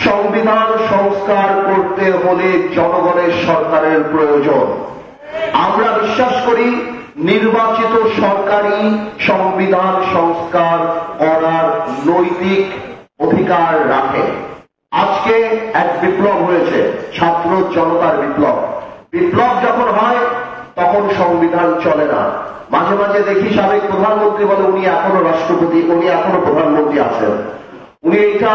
সংবিধান সংস্কার করতে হলে জনগণের সরকারের প্রয়োজন। আমরা বিশ্বাস করি নির্বাচিত সরকারই সংবিধান সংস্কার করার নৈতিক অধিকার রাখে। আজকে এক বিপ্লব হয়েছে, ছাত্র জনতার বিপ্লব। বিপ্লব যখন হয় তখন সংবিধান চলে না। মাঝে মাঝে দেখি সাবেক প্রধানমন্ত্রী বলে উনি এখনো রাষ্ট্রপতি, উনি এখনো প্রধানমন্ত্রী আছেন। উনি এটা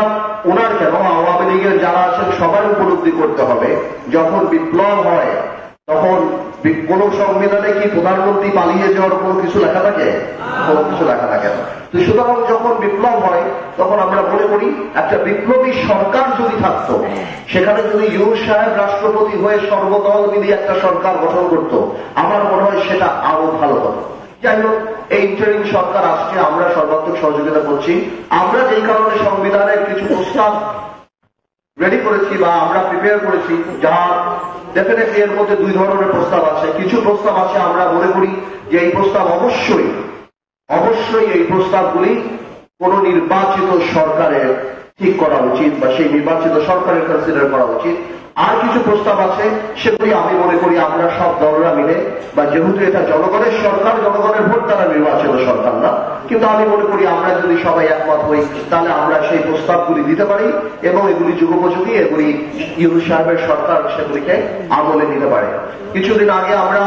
ওনার কেন, আওয়ামী লীগের যারা আছেন সবার উপলব্ধি করতে হবে, যখন বিপ্লব হয় তখন কোন সংবিধানে কি প্রধানমন্ত্রী পালিয়ে যাওয়ার কোনো কিছু লেখা থাকে? কোনো কিছু লেখা থাকে না। তো সুতরাং যখন বিপ্লব হয় তখন আমরা মনে করি একটা বিপ্লবী সরকার যদি থাকতো, সেখানে যদি ইউনূস সাহেব রাষ্ট্রপতি হয়ে সর্বদল মিলিয়ে একটা সরকার গঠন করত, আমার মনে হয় সেটা আরো ভালো হতো। যাই হোক, এই ইন্টারিম সরকার আসছে, আমরা সর্বাত্মক সহযোগিতা করছি। আমরা যেই কারণে সংবিধানের কিছু প্রস্তাব রেডি করেছি বা আমরা প্রিপেয়ার করেছি, যা ডেফিনেটলি এর মধ্যে দুই ধরনের প্রস্তাব আছে। কিছু প্রস্তাব আছে আমরা মনে করি যে এই প্রস্তাব অবশ্যই এই প্রস্তাবগুলি কোন নির্বাচিত সরকারের ঠিক করা উচিত বা সেই নির্বাচিত সরকারের কনসিডার করা উচিত। আর কিছু প্রস্তাব আছে সেগুলি আমি মনে করি আমরা সব দলরা মিলে, বা যেহেতু এটা জনগণের সরকার, জনগণের ভোট দ্বারা নির্বাচিত সরকার না, কিন্তু আমি মনে করি আমরা যদি সবাই একমত হই তাহলে আমরা সেই প্রস্তাবগুলি দিতে পারি এবং এগুলি যুগোপযোগী, এগুলি ইউনূস সাহেবের সরকার সেগুলিকে আমলে নিতে পারে। কিছুদিন আগে আমরা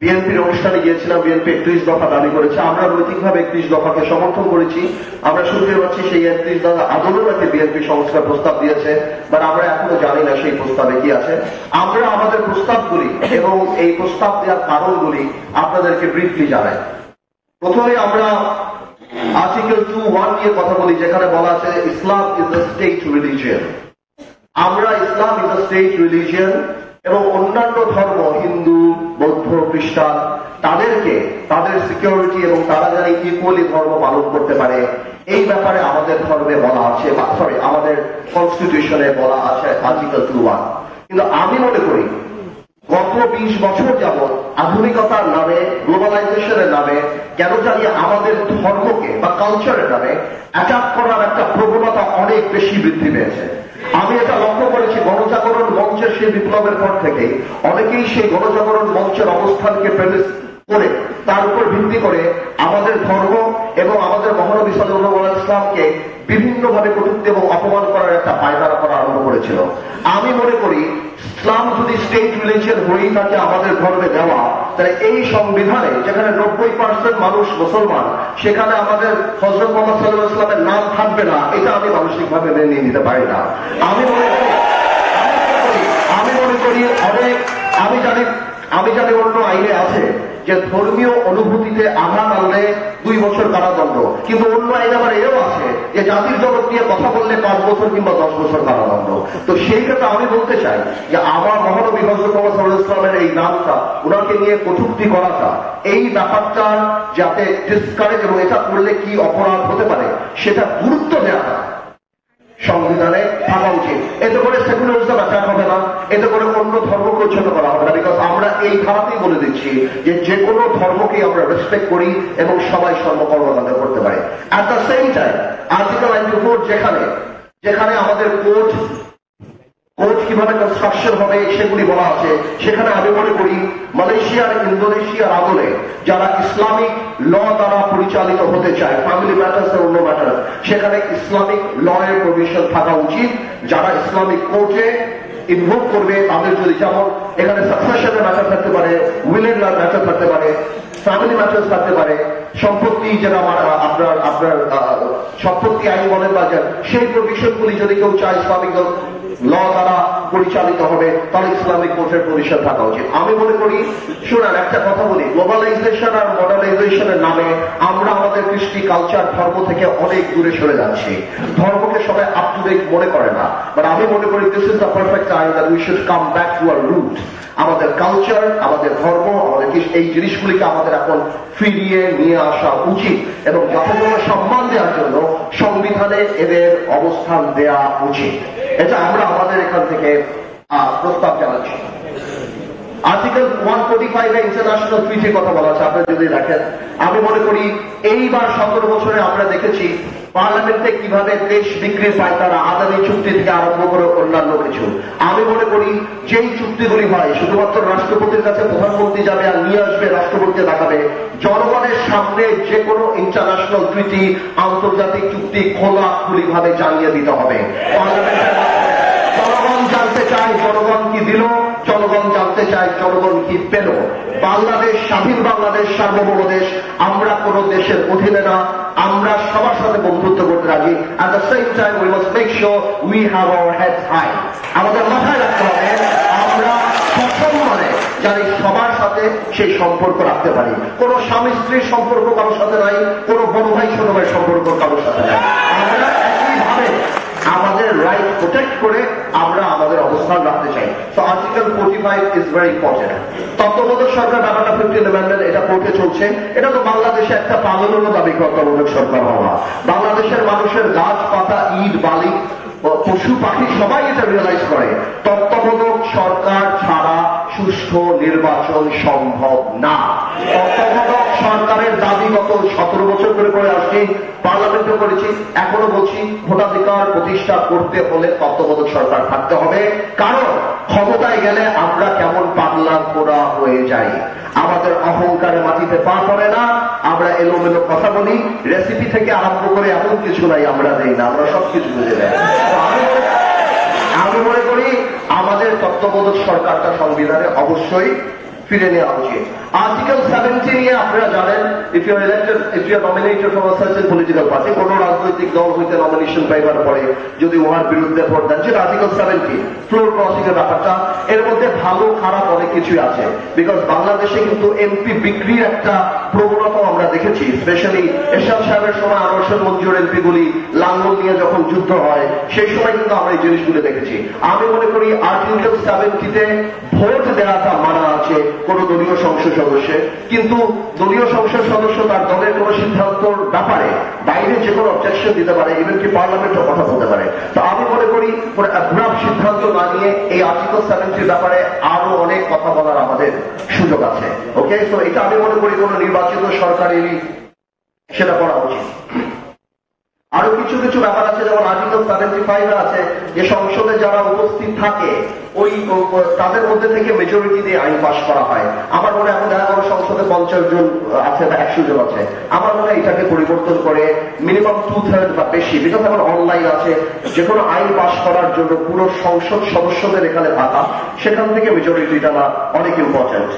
বিএনপির অনুষ্ঠানে গিয়েছিলাম। বিএনপি 31 দফা দাবি করেছে, আমরা নৈতিকভাবে 31 দফাকে সমর্থন করেছি। আমরা শুনতে পাচ্ছি সেই 31 দফা আদলেও নাকি বিএনপি সংস্কার প্রস্তাব দিয়েছে, বাট আমরা এখনো জানি না সেই প্রস্তাবে কি আছে। আমরা আমাদের প্রস্তাবগুলি এবং এই প্রস্তাব দেওয়ার কারণগুলি আপনাদেরকে ব্রিফলি জানাই। প্রথমে আমরা আর্টিকেল 2(1) নিয়ে কথা বলি, যেখানে বলা আছে ইসলাম ইজ দ্য স্টেট রিলিজিয়ন। আমরা ইসলাম ইজ দ্য স্টেট রিলিজিয়ন এবং অন্যান্য ধর্ম, হিন্দু, বৌদ্ধ, খ্রিস্টান, তাদেরকে তাদের সিকিউরিটি এবং তারা যেন ইকুয়ালি ধর্ম পালন করতে পারে, এই ব্যাপারে আমাদের ধর্মে বলা আছে, আমাদের কনস্টিটিউশনে বলা আছে আর্টিকেল 2(1). কিন্তু আমি মনে করি গত 20 বছর যাবৎ আধুনিকতার নামে, গ্লোবালাইজেশনের নামে কেন জানি আমাদের ধর্মকে বা কালচারের নামে অ্যাটাক করার একটা প্রবণতা অনেক বেশি বৃদ্ধি পেয়েছে। আমি এটা লক্ষ্য করেছি গণজাগরণ মঞ্চের সেই বিপ্লবের পর থেকে অনেকেই সেই গণজাগরণ মঞ্চের অবস্থানকে প্রেমিস করে তার উপর ভিত্তি করে আমাদের ধর্ম এবং আমাদের মহানবী সাল্লাল্লাহু আলাইহি ওয়াসাল্লামকে বিভিন্নভাবে কটূক্তি এবং অপমান করার একটা পায়তারা করা আরম্ভ করেছিল। আমি মনে করি ইসলাম যদি স্টেট রিলিজিয়ন হয়েই থাকে আমাদের ধর্মে দেওয়া, তাহলে এই সংবিধানে যেখানে 90% মানুষ মুসলমান, সেখানে আমাদের হযরত মুহাম্মদ সাল্লাল্লাহু আলাইহি ওয়াসাল্লামের নাম থাকবে না, এটা আমি মানসিকভাবে মেনে নিতে পারি না। আমি মনে করি আমি জানি অন্য আইনে আছে যে ধর্মীয় অনুভূতিতে আঘাত আনলে 2 বছর কারাদণ্ড, কিন্তু অন্য আইন আবার এও আছে যে জাতির জগৎ নিয়ে কথা বললে 5 বছর কিংবা 10 বছর কারাদণ্ড। তো সেই ক্ষেত্রে আমি বলতে চাই যে আমার মহানবী হযরত মুহাম্মদ সাল্লাল্লাহু আলাইহি ওয়াসাল্লামের এই নামটা, ওনাকে নিয়ে কটূক্তি করাটা, এই ব্যাপারটা যাতে ডিসকারেজ এবং এটা করলে কি অপরাধ হতে পারে সেটা গুরুত্ব দেওয়া সংবিধানে থাকা উচিত। এতে করে সেকুলারিজম অ্যাটাক হবে না, এতে করে অন্য ধর্মকে উচ্ছেদ করা হবে না। বিকজ আমরা এই ধারাতেই বলে দিচ্ছি যে কোনো ধর্মকে আমরা রেসপেক্ট করি এবং সবাই সর্বকর্মকাণ্ড করতে পারে। At the same time article 94 যেখানে আমাদের কোর্ট কিভাবে কনস্ট্রাকশন হবে সেগুলি বলা আছে, সেখানে আমি মনে করি মালয়েশিয়ার, ইন্দোনেশিয়ার আদলে যারা ইসলামিক ল দ্বারা পরিচালিত হতে চায়, ফ্যামিলি ম্যাটার্স অন্য ম্যাটার্স, সেখানে ইসলামিক ল এর প্রভিশন থাকা উচিত। যারা ইসলামিক কোর্টে ইনভোক করবে তাদের যদি, যেমন এখানে সাকসেশনের ম্যাটার থাকতে পারে, উইলের ম্যাটার থাকতে পারে, ফ্যামিলি ম্যাটার্স থাকতে পারে, সম্পত্তি যেটা আপনার সম্পত্তি আইন বলেন বা সেই প্রভিশনগুলি যদি কেউ চায় ইসলামিক ল দ্বারা পরিচালিত হবে, তাহলে ইসলামিক কোর্টের প্রভিশন থাকা উচিত। আমি মনে করি, শুনেন একটা কথা বলি, গ্লোবালাইজেশন আর মডার্নাইজেশনের নামে আমরা আমাদের কৃষ্টি, কালচার, ধর্ম থেকে অনেক দূরে সরে যাচ্ছি। ধর্মকে সবাই আপ টু ডেট মনে করে না, বাট আমি মনে করি this is the perfect time that we should come back to our root. আমাদের কালচার, আমাদের ধর্ম, আমাদের এই জিনিসগুলিকে আমাদের এখন ফিরিয়ে নিয়ে আসা উচিত এবং যথাযথ সম্মান দেওয়ার জন্য সংবিধানে এদের অবস্থান দেওয়া উচিত। এটা আমরা আমাদের এখান থেকে প্রস্তাব জানাচ্ছি। আর্টিকেল 145 ইন্টারন্যাশনাল ট্রিটির কথা বলা আছে, আপনারা যদি দেখেন, আমি মনে করি এইবার 17 বছরে আমরা দেখেছি পার্লামেন্টে কিভাবে দেশ বিক্রির পায়তারা, আদানি চুক্তি চুক্তি থেকে আরম্ভ করে অন্যান্য কিছু। আমি মনে করি যেই চুক্তিগুলি হয় শুধুমাত্র রাষ্ট্রপতির কাছে প্রধানমন্ত্রী যাবে আর নিয়ে আসবে, রাষ্ট্রপতিকে দেখাবে। জনগণের সামনে যে কোনো ইন্টারন্যাশনাল ট্রিটি, আন্তর্জাতিক চুক্তি খোলাখুলি ভাবে জানিয়ে দিতে হবে। জনগণ জানতে চায় জনগণ কি দিল, জনগণ জানতে চায় জনগণ কি পেল। বাংলাদেশ স্বাধীন বাংলাদেশ, সার্বভৌম দেশ। আমরা কোন দেশের অধীনে না, আমরা সবার সাথে বন্ধুত্ব করতে রাজি। At the same time we must make sure we have our heads high. আমাদের মাথায় রাখতে হবে আমরা সসম্মানে যারা সবার সাথে সেই সম্পর্ক রাখতে পারি। কোন স্বামী স্ত্রীর সম্পর্ক কারোর সাথে নাই, কোন বড় ভাই ছোট ভাইয়ের সম্পর্ক কারোর সাথে নাই। আমরা একইভাবে আমাদের রাইট প্রোটেক্ট করে আমরা আমাদের অবস্থান রাখতে চাই। তো আর্টিকেল 45 ইজ ভেরি ইম্পর্টেন্ট। তত্ত্বাবধায়ক সরকার ব্যাপারটা 15 অ্যামেন্ডমেন্ট এটা কোর্টে চলছে। এটা তো বাংলাদেশে একটা পাগলেরও দাবি তত্ত্বাবধায়ক সরকার হওয়া। বাংলাদেশের মানুষের গাছপাতা, ইট, বালি, পশু পাখি সবাই এটা রিয়েলাইজ করে তত্ত্বাবধায়ক সরকার ছাড়া সুষ্ঠু নির্বাচন সম্ভব না। তত্ত্বাবধায়ক সরকারের দাবি গত 17 বছর ধরে করে আসছি, পার্লামেন্টে করেছি, এখনো বলছি, ভোটাধিকার প্রতিষ্ঠা করতে হলে তত্ত্বাবধায়ক সরকার থাকতে হবে। কারণ ক্ষমতায় গেলে আমরা কেমন পাগলা করা হয়ে যাই, আমাদের অহংকারে মাটিতে পা পড়ে না, আমরা এলোমেলো কথা বলি, রেসিপি থেকে আরম্ভ করে এমন কিছু নাই আমরা দেই না, আমরা সবকিছু বুঝে দেয়। আমি মনে করি আমাদের তত্ত্বাবধায়ক সরকারটা সংবিধানে অবশ্যই ফিরে নেওয়া উচিত। আর্টিকেল 70 নিয়ে আপনারা জানেন, if you are elected, if you are nominated from a certain political party, কোন রাজনৈতিক দল হইতে নমিনেশন পাইবার পরে যদি উহার বিরুদ্ধে ভোট দেন, যেটা আর্টিকেল 70 ফ্লোর ক্রসিং এর ব্যাপারটা, এর মধ্যে ভালো খারাপ অনেক কিছুই আছে। বিকজ বাংলাদেশে কিন্তু এমপি বিক্রির একটা প্রবণতাও আমরা দেখেছি, স্পেশালি এরশাদ সাহেবের সময় আনোয়ার মঞ্জুর এমপি গুলি লাঙ্গল নিয়ে যখন যুদ্ধ হয় সেই সময় কিন্তু আমরা এই জিনিসগুলো দেখেছি। আমি মনে করি আর্টিকেল 70-তে ভোট দেওয়াটা মানা আছে কোন দলীয় সংসদ সদস্যে, কিন্তু দলীয় সংসদ সদস্য তার দলের কোন সিদ্ধান্তর ব্যাপারে বাইরে যে কোনো অবজেকশন দিতে পারে, ইভেন কি পার্লামেন্টও কথা বলতে পারে। তো আমি মনে করি অ্যাব্রাপ্ট সিদ্ধান্ত না নিয়ে এই আর্টিকেল 70 ব্যাপারে আরো অনেক কথা বলার আমাদের সুযোগ আছে। ওকে, তো এটা আমি মনে করি কোন নির্বাচিত সরকারেরই সেটা করা উচিত। আরো কিছু কিছু ব্যাপার আছে, যেমন আর্টিকেল 75 আছে যে সংসদে যারা উপস্থিত থাকে ওই তাদের মধ্যে থেকে মেজরিটি দিয়ে আইন পাস করা হয়। আমার মনে এখন দেখা গেল সংসদে 50 জন আছে বা 100 জন আছে, আমার মনে হয় এটাকে পরিবর্তন করে মিনিমাম 2/3 বা বেশি, বিকজ এখন অনলাইন আছে, যে কোনো আইন পাস করার জন্য পুরো সংসদ সদস্যদের এখানে থাকা, সেখান থেকে মেজরিটিটা না অনেক ইম্পর্টেন্ট।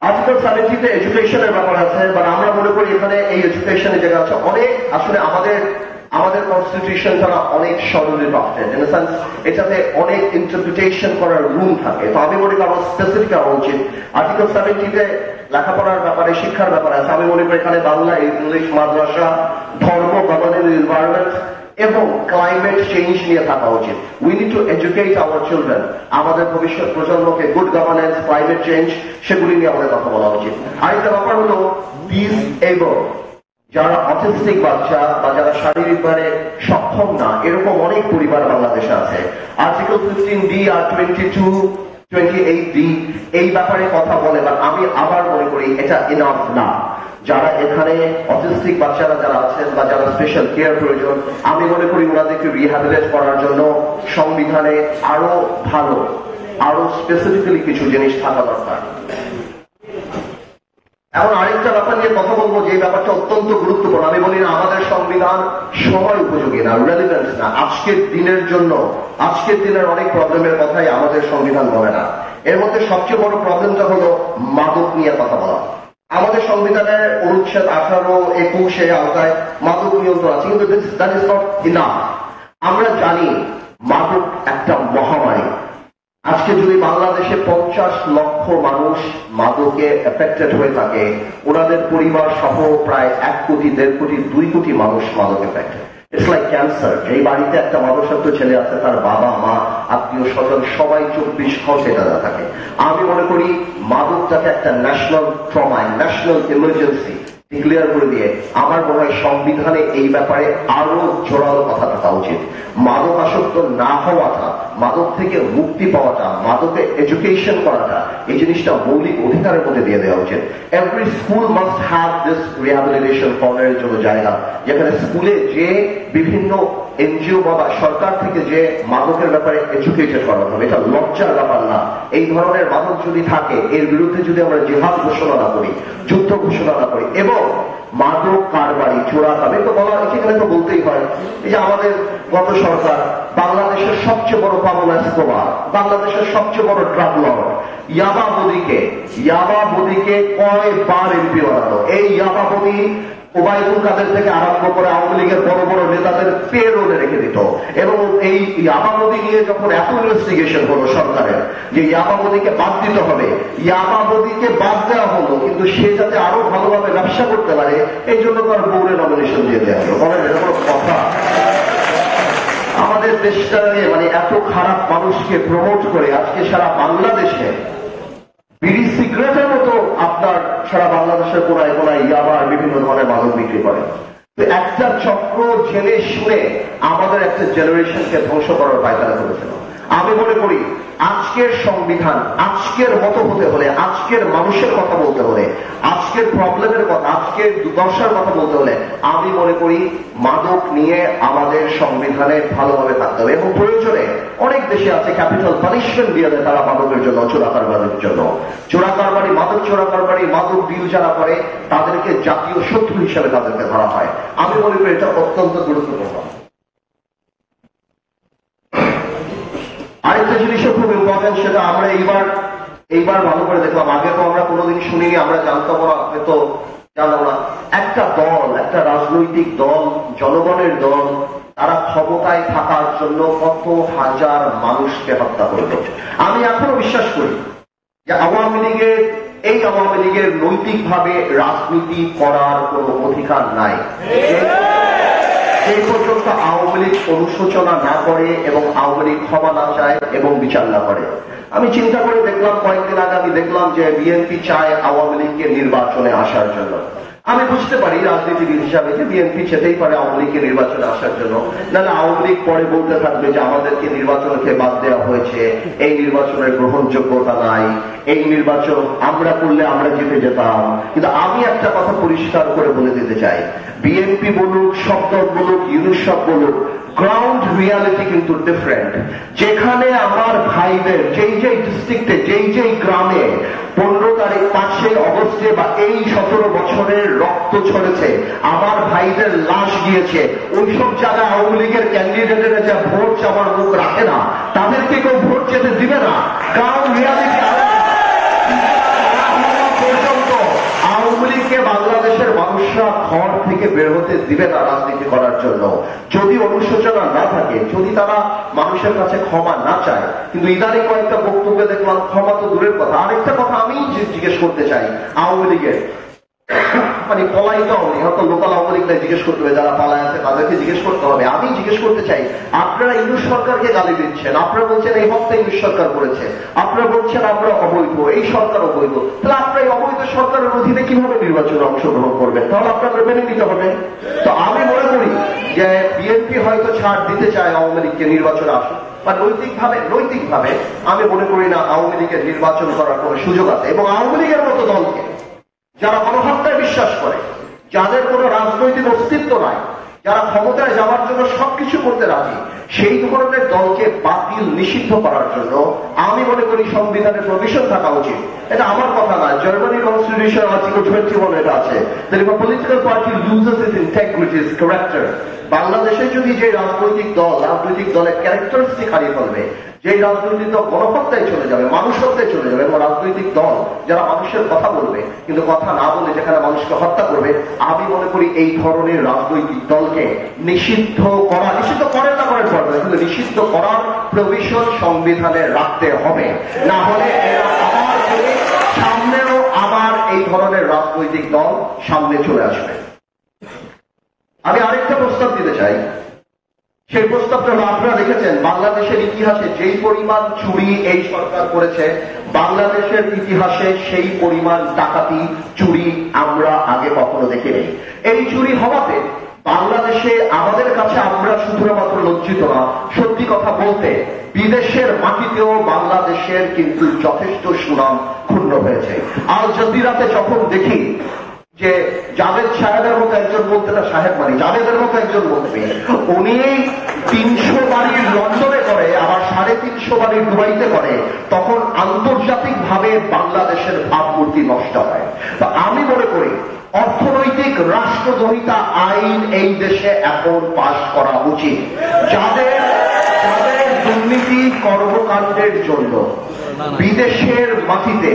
আর্টিকেল 70-তে এডুকেশনের ব্যাপার আছে, বাট আমরা মনে করি এখানে এই এডুকেশনের জায়গা আছে অনেক, আসলে আমাদের কনস্টিটিউশনটা অনেক সরলি ড্রাফটেড, ইন দ্য সেন্স এটাতে অনেক ইন্টারপ্রিটেশন করার রুম থাকে। তো আমি মনে করি আরো স্পেসিফিক হওয়া উচিত। আর্টিকেল 70-তে লেখাপড়ার ব্যাপারে, শিক্ষার ব্যাপারে আছে। আমি মনে করি এখানে বাংলা, ইংলিশ, মাদ্রাসা, ধর্ম, গভর্নেন্স, এনভায়রনমেন্ট এবং ক্লাইমেট চেঞ্জ নিয়ে থাকা উচিত। We need to educate our children, আমাদের ভবিষ্যৎ প্রজন্মকে গুড গভর্নেন্স, ক্লাইমেট চেঞ্জ, সেগুলি নিয়ে আমাদের কথা বলা উচিত। আরেকটা ব্যাপার হলো ডিসএবল, যারা অটিস্টিক বাচ্চা বা যারা শারীরিকভাবে সক্ষম না, এরকম অনেক পরিবার বাংলাদেশে আছে। আর্টিকেল 15D আর 28D এই ব্যাপারে কথা বলে, বা আমি আবার মনে করি এটা ইনাফ না। যারা এখানে অটিস্টিক বাচ্চারা যারা আছেন বা যারা স্পেশাল কেয়ার প্রয়োজন, আমি মনে করি ওনাদেরকে রিহ্যাবিলিটেট করার জন্য সংবিধানে আরো ভালো, আরো স্পেসিফিক্যালি কিছু জিনিস থাকা দরকার। এখন আরেকটা ব্যাপার নিয়ে কথা বলবো, যে ব্যাপারটা অত্যন্ত গুরুত্বপূর্ণ। আমি বলি না আমাদের সংবিধান সময় উপযোগী না, রেলিভেন্স না, আজকের দিনের জন্য, আজকের দিনের অনেক প্রবলেমের কথাই আমাদের সংবিধান বলে না। এর মধ্যে সবচেয়ে বড় প্রবলেমটা হলো মাদক নিয়ে কথা বলা। আমাদের সংবিধানের অনুচ্ছেদ 18, 21 আওতায় মাদক নিয়ন্ত্রণ আছে, কিন্তু দ্যাট ইজ নট ইনাফ। আমরা জানি মাদক একটা মহামারী। আজকে যদি বাংলাদেশে 50 লক্ষ মানুষ মাদকে এফেক্টেড হয়ে থাকে, ওনাদের পরিবার সহ প্রায় 1 কোটি, 1.5 কোটি, 2 কোটি মানুষ মাদক এফেক্টেড। It's like cancer. যেই বাড়িতে একটা মাদকাসক্ত ছেলে আছে, তার বাবা মা, আত্মীয় স্বজন সবাই 24 ঘন্টা এটা থাকে। আমি মনে করি মাদকটাকে একটা national trauma, national emergency declare করে দিয়ে আমার মনে হয় সংবিধানে এই ব্যাপারে আরো জোরালো কথা থাকা উচিত। মাদকাসক্ত না হওয়াটা মাদক থেকে মুক্তি পাওয়াটা, মাদকে এডুকেশন করাটা, এই জিনিসটা মৌলিক অধিকারের মধ্যে দিয়ে দেওয়া উচিত। Every school must have this rehabilitation কর্নারের জন্য জায়গা, যেখানে স্কুলে যে বিভিন্ন এনজিও বা সরকার থেকে যে মাদকের ব্যাপারে এডুকেটেড করানো হবে। এটা লজ্জার ব্যাপার না। এই ধরনের মাদক যদি থাকে, এর বিরুদ্ধে যদি আমরা জিহাদ ঘোষণা না করি, যুদ্ধ ঘোষণা না করি, এবং মাদক কারবারি, চোরা কারবারি তো বলা, এখানে তো বলতেই হয়। এই যে আমাদের গত সরকার বাংলাদেশের সবচেয়ে বড় পাবলো এসকোবার, বাংলাদেশের সবচেয়ে বড় ড্রাগ লর্ড, ইয়াবাবদিকে কয়বার এমপি বানালো। এই ইয়াবাবদি ওবায়দুল কাদের থেকে আরম্ভ করে আওয়ামী লীগের বড় বড় নেতাদের পেরোলে রেখে দিত। এবং এই ইয়াবাবদি নিয়ে যখন এত ইনভেস্টিগেশন হলো সরকারের যে ইয়াবাবদিকে বাদ দিতে হবে, ইয়াবাবদিকে বাদ দেওয়া হলো, কিন্তু সে যাতে আরো ভালোভাবে ব্যবসা করতে পারে এই জন্য তার বউরে নমিনেশন দিয়ে দেওয়া হলো। বলেন এটা কোনো কথা? আমাদের দেশটা নিয়ে মানে এত খারাপ মানুষকে প্রমোট করে আজকে সারা বাংলাদেশে বিড়ি সিগারেটের মতো আপনার সারা বাংলাদেশের কোনায় কোনায় ইয়াবা বিভিন্ন ধরনের মাদক বিক্রি করে। তো একটা চক্র জেনে শুনে আমাদের একটা জেনারেশনকে ধ্বংস করার পায়তারা করেছিল। আমি মনে করি আজকের সংবিধান আজকের মতো হতে হলে, আজকের মানুষের কথা বলতে হলে, আজকের প্রবলেমের কথা, আজকের দুর্দশার কথা বলতে হলে আমি মনে করি মাদক নিয়ে আমাদের সংবিধানে ভালোভাবে থাকতে হবে। এবং প্রয়োজনে অনেক দেশে আছে ক্যাপিটাল পানিশমেন্ট দিয়ে দেয় তারা মাদকের জন্য, চোরা কারবারির জন্য। চোরা কারবারি, মাদক চোরা কারবারি, মাদক ডিল যারা করে তাদেরকে জাতীয় শত্রু হিসেবে তাদেরকে ধরা হয়। আমি মনে করি এটা অত্যন্ত গুরুত্বপূর্ণ। আরেকটা জিনিসও খুব ইম্পর্টেন্ট, সেটা আমরা এইবার ভালো করে দেখলাম। আগে তো আমরা কোনোদিন শুনিনি, আমরা জানতাম না, হয়তো জানলাম না। একটা দল, একটা রাজনৈতিক দল, জনগণের দল, তারা ক্ষমতায় থাকার জন্য কত হাজার মানুষকে হত্যা করল। আমি এখনো বিশ্বাস করি যে আওয়ামী লীগের নৈতিকভাবে রাজনীতি করার কোন অধিকার নাই। এই পর্যন্ত আওয়ামী লীগ অনুশোচনা না করে এবং আওয়ামী লীগ ক্ষমা না চায় এবং বিচার না করে। আমি চিন্তা করে দেখলাম, কয়েকদিন আগে আমি দেখলাম যে বিএনপি চায় আওয়ামী লীগকে নির্বাচনে আসার জন্য। আমি বুঝতে পারি রাজনীতিবিদ হিসাবে যে বিএনপি চেতেই পারে আওয়ামী লীগকে নির্বাচনে আসার জন্য, নাহলে আওয়ামী লীগ পরে বলতে থাকবে যে আমাদেরকে নির্বাচনকে বাদ দেওয়া হয়েছে, এই নির্বাচনের গ্রহণযোগ্যতা নাই, এই নির্বাচন আমরা করলে আমরা জিতে যেতাম। কিন্তু আমি একটা কথা পরিষ্কার করে বলে দিতে চাই, বিএনপি বলুক, শব্দ বলুক, ইউনুস সব বলুক, গ্রাউন্ড রিয়ালিটি কিন্তু ডিফারেন্ট। যেখানে আমার ভাইদের যেই ডিস্ট্রিক্টে, যেই গ্রামে 15 তারিখ 5 অগস্টে বা এই 17 বছরের রক্ত ছড়েছে, আমার ভাইদের লাশ গিয়েছে, ওইসব জায়গায় আওয়ামী লীগের ক্যান্ডিডেটেরা যা ভোট চাওয়ার মুখ রাখে না, তাদেরকে কেউ ভোট যেতে দিবে না। গ্রাউন্ড রিয়ালিটি পর্যন্ত আওয়ামী লীগকে বাংলাদেশের মানুষরা ঘর থেকে বের হতে দিবে না রাজনীতি করার জন্য, যদি অনুশোচনা না থাকে, যদি তারা মানুষের কাছে ক্ষমা না চায়। কিন্তু ইদানিং কয়েকটা বক্তব্যে দেখলাম ক্ষমা তো দূরের কথা। আরেকটা কথা আমি জিজ্ঞেস করতে চাই আওয়ামী লীগের, মানে পলায়িত আওয়ামী লীগ, হয়তো লোকাল আওয়ামী লীগটা জিজ্ঞেস করতে হবে, যারা পালায় আছে তাদেরকে জিজ্ঞেস করতে হবে। আমি জিজ্ঞেস করতে চাই, আপনারা ইউনুস সরকারকে গালি দিচ্ছেন, আপনারা বলছেন এই হত্যা ইউনুস সরকার করেছে, আপনারা বলছেন আমরা অবৈধ, এই সরকার অবৈধ, তাহলে আপনারা এই অবৈধ সরকারের অধীনে কিভাবে নির্বাচনে অংশগ্রহণ করবেন? তাহলে আপনাদের মেনে নিতে হবে। তো আমি মনে করি যে বিএনপি হয়তো ছাড় দিতে চায় আওয়ামী লীগকে নির্বাচনে আসুক, বা নৈতিকভাবে আমি মনে করি না আওয়ামী লীগের নির্বাচন করার কোন সুযোগ আছে। এবং আওয়ামী লীগের মতো দলকে, যারা গণহত্যায় বিশ্বাস করে, যাদের কোনো রাজনৈতিক অস্তিত্ব নাই, যারা ক্ষমতায় যাওয়ার জন্য সবকিছু করতে রাজি, সেই ধরনের দলকে বাতিল নিষিদ্ধ করার জন্য আমি মনে করি সংবিধানের প্রভিশন থাকা উচিত। এটা আমার কথা না, জার্মানি কনস্টিটিউশন আর্টিকেল 21 এটা আছে, that if a political party loses its integrity, its character, বাংলাদেশে যদি যে রাজনৈতিক দলের ক্যারেক্টারিস্টিক হারিয়ে ফেলবে, যে রাজনৈতিক দল গণহত্যায় চলে যাবে, মানুষ হত্যায় চলে যাবে, এবং রাজনৈতিক দল যারা মানুষের কথা বলবে কিন্তু কথা না বলে যেখানে মানুষকে হত্যা করবে, আমি মনে করি এই ধরনের রাজনৈতিক দলকে নিষিদ্ধ করেন না করেন পড়বে, কিন্তু নিষিদ্ধ করার প্রভিশন সংবিধানে রাখতে হবে। না হলে সামনেও আবার এই ধরনের রাজনৈতিক দল সামনে চলে আসবে। আমি আরেকটা প্রস্তাব দিতে চাই, সেই প্রস্তাবটা আপনারা দেখেছেন বাংলাদেশের ইতিহাসে যেই পরিমাণ চুরি এই সরকার করেছে, বাংলাদেশের ইতিহাসে সেই পরিমাণ ডাকাতি চুরি আমরা আগে কখনো দেখিনি। এই চুরি হওয়াতে বাংলাদেশে আমাদের কাছে আমরা শুধুমাত্র লজ্জিত না, সত্যি কথা বলতে বিদেশের মাটিতেও বাংলাদেশের কিন্তু যথেষ্ট সুনাম ক্ষুণ্ণ হয়েছে। আল জাজিরাতে যখন দেখি যে জাভেদ সাহেবের মতো একজন বলতে, না সাহেব মানে জাভেদের মতো একজন বলতে, উনি 300 বাড়ি লন্ডনে করে আবার 350 বাড়ি দুবাইতে করে, তখন আন্তর্জাতিক ভাবে বাংলাদেশের ভাবমূর্তি নষ্ট হয়। তো আমি মনে করি অর্থনৈতিক রাষ্ট্রদ্রোহিতা আইন এই দেশে এখন পাশ করা উচিত। যাদের দুর্নীতি কর্মকাণ্ডের জন্য বিদেশের মাটিতে